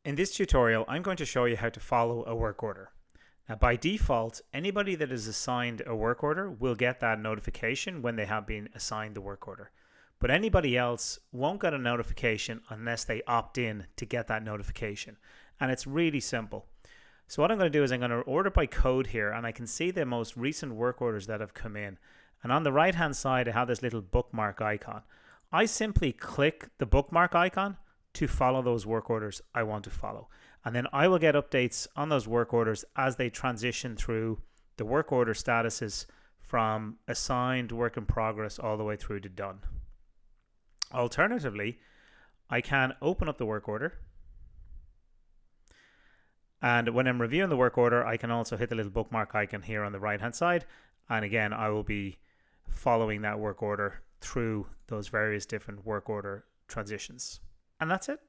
In this tutorial, I'm going to show you how to follow a work order. Now, by default, anybody that is assigned a work order will get that notification when they have been assigned the work order. But anybody else won't get a notification unless they opt in to get that notification. And it's really simple. So what I'm going to do is I'm going to order by code here, and I can see the most recent work orders that have come in. And on the right hand side, I have this little bookmark icon. I simply click the bookmark icon to follow those work orders I want to follow. And then I will get updates on those work orders as they transition through the work order statuses from assigned, work in progress, all the way through to done. Alternatively, I can open up the work order. And when I'm reviewing the work order, I can also hit the little bookmark icon here on the right hand side. And again, I will be following that work order through those various different work order transitions. And that's it.